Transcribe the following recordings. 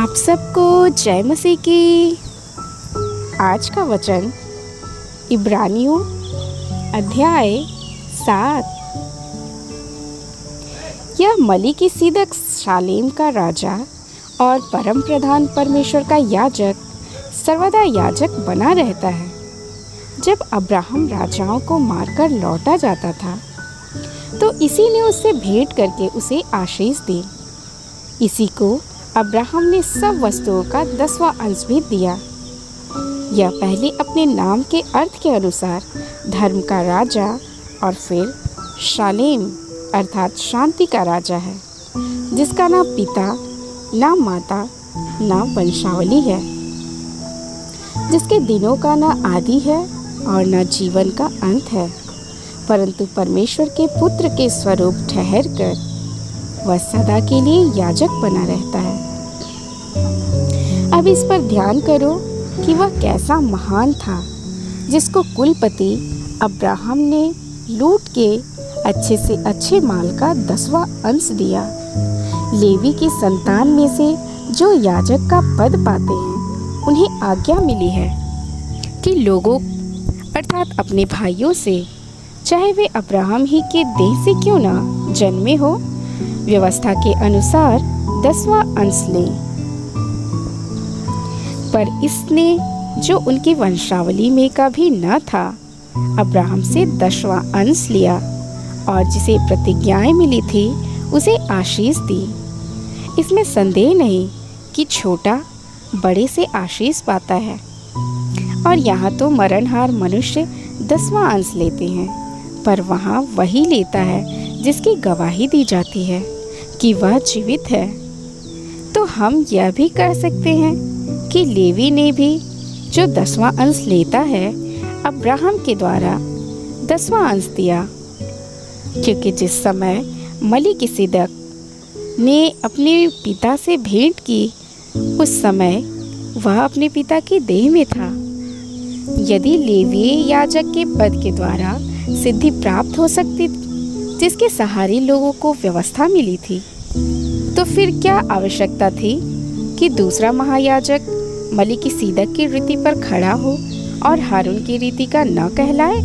आप सबको जय मसीह की। आज का वचन इब्रानियों अध्याय 7। यह मलिकिसिदक शालेम का राजा और परम प्रधान परमेश्वर का याजक सर्वदा याजक बना रहता है। जब अब्राहम राजाओं को मारकर लौटा जाता था तो इसी ने उससे भेंट करके उसे आशीष दी। इसी को अब्राहम ने सब वस्तुओं का 10वां अंश भी दिया। यह पहले अपने नाम के अर्थ के अनुसार धर्म का राजा और फिर शालेम अर्थात शांति का राजा है, जिसका ना पिता ना माता ना वंशावली है, जिसके दिनों का ना आदि है और ना जीवन का अंत है, परंतु परमेश्वर के पुत्र के स्वरूप ठहर कर वह सदा के लिए याजक बना रहता है। अब इस पर ध्यान करो कि वह कैसा महान था, जिसको कुलपति अब्राहम ने लूट के अच्छे से अच्छे माल का 10वां अंश दिया। लेवी की संतान में से जो याजक का पद पाते हैं, उन्हें आज्ञा मिली है कि लोगों अर्थात अपने भाइयों से, चाहे वे अब्राहम ही के देह से क्यों ना जन्मे हो, व्यवस्था के अनुसार 10वां अंश लें। पर इसने जो उनकी वंशावली में का भी न था, अब्राहम से 10वां अंश लिया और जिसे प्रतिज्ञाएं मिली थी उसे आशीष दी। इसमें संदेह नहीं कि छोटा बड़े से आशीष पाता है। और यहाँ तो मरणहार मनुष्य 10वां अंश लेते हैं, पर वहाँ वही लेता है जिसकी गवाही दी जाती है कि वह जीवित है। तो हम यह भी कह सकते हैं कि लेवी ने भी जो 10वां अंश लेता है, अब्राहम के द्वारा 10वां अंश दिया, क्योंकि जिस समय मलिकिसिदक ने अपने पिता से भेंट की, उस समय वह अपने पिता के देह में था। यदि लेवीय याजक के पद के द्वारा सिद्धि प्राप्त हो सकती, जिसके सहारे लोगों को व्यवस्था मिली थी, तो फिर क्या आवश्यकता थी कि दूसरा महायाजक मलिकिसिदक की रीति पर खड़ा हो और हारून की रीति का न कहलाए?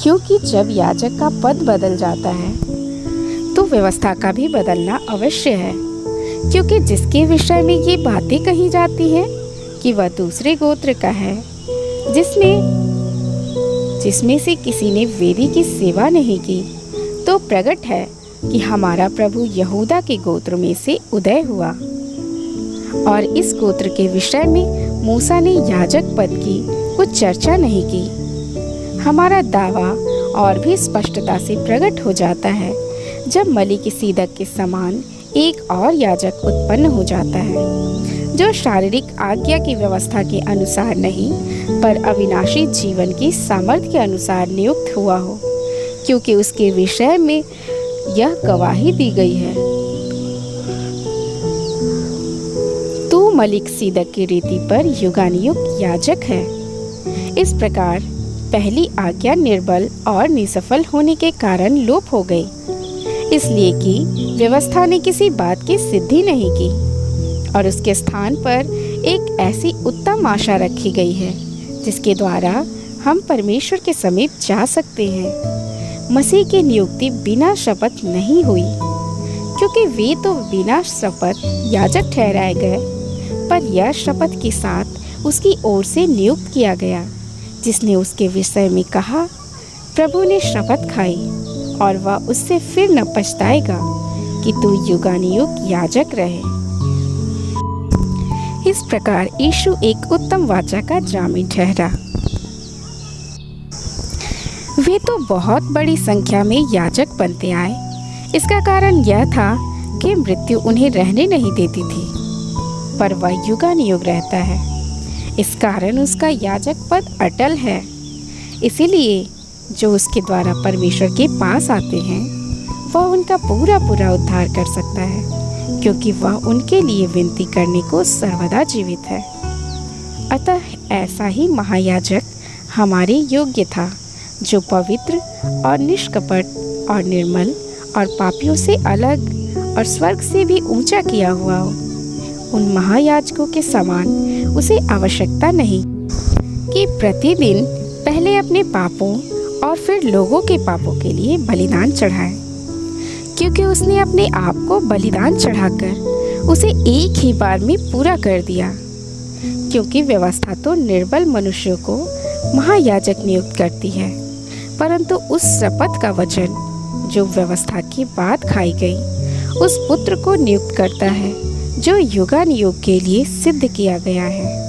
क्योंकि जब याजक का पद बदल जाता है तो व्यवस्था का भी बदलना अवश्य है, क्योंकि जिसके विषय में ये बातें कही जाती हैं कि वह दूसरे गोत्र का है, जिसमें से किसी ने वेदी की सेवा नहीं की, तो प्रकट है कि हमारा प्रभु यहूदा के गोत्र में से उदय हुआ। और इस गोत्र के विषय में मूसा ने याजक पद की कुछ चर्चा नहीं की। हमारा दावा और भी स्पष्टता से प्रकट हो जाता है जब मलिकिसिदक के समान एक और याजक उत्पन्न हो जाता है, जो शारीरिक आज्ञा की व्यवस्था के अनुसार नहीं, पर अविनाशी जीवन की सामर्थ्य के अनुसार नियुक्त हुआ हो, क्योंकि उसके विषय में यह गवाही दी गई है, तू मलिकिसिदक की रीति पर युगानुयुग याजक है। इस प्रकार पहली आज्ञा निर्बल और निसफल होने के कारण लोप हो गई, इसलिए कि व्यवस्था ने किसी बात की सिद्धि नहीं की और उसके स्थान पर एक ऐसी उत्तम आशा रखी गई है जिसके द्वारा हम परमेश्वर के समीप जा सकते हैं। मसीह की नियुक्ति बिना शपथ नहीं हुई, क्योंकि वे तो बिना शपथ याजक ठहराए गए, पर यह शपथ के साथ उसकी ओर से नियुक्त किया गया, जिसने उसके विषय में कहा, प्रभु ने शपथ खाई और वह उससे फिर न पछताएगा कि तू युगानुयुग याजक रहे। इस प्रकार यीशु एक उत्तम वाचा का जामीन ठहरा। वे तो बहुत बड़ी संख्या में याजक बनते आए। इसका कारण यह था कि मृत्यु उन्हें रहने नहीं देती थी, पर वह युगानुयुग रहता है। इस कारण उसका याजक पद अटल है। इसीलिए जो उसके द्वारा परमेश्वर के पास आते हैं, वह उनका पूरा उद्धार कर सकता है, क्योंकि वह उनके लिए विनती करने को सर्वदा जीवित है। अतः ऐसा ही महायाजक हमारे योग्य था, जो पवित्र और निष्कपट और निर्मल और पापियों से अलग और स्वर्ग से भी ऊंचा किया हुआ हो, उन महायाजकों के समान उसे आवश्यकता नहीं कि प्रतिदिन पहले अपने पापों और फिर लोगों के पापों के लिए बलिदान चढ़ाए, क्योंकि उसने अपने आप को बलिदान चढ़ाकर उसे एक ही बार में पूरा कर दिया। क्योंकि व्यवस्था तो निर्बल मनुष्यों को महायाजक नियुक्त करती है, परंतु उस शपथ का वचन जो व्यवस्था की बाद खाई गई, उस पुत्र को नियुक्त करता है जो युगानुयुग के लिए सिद्ध किया गया है।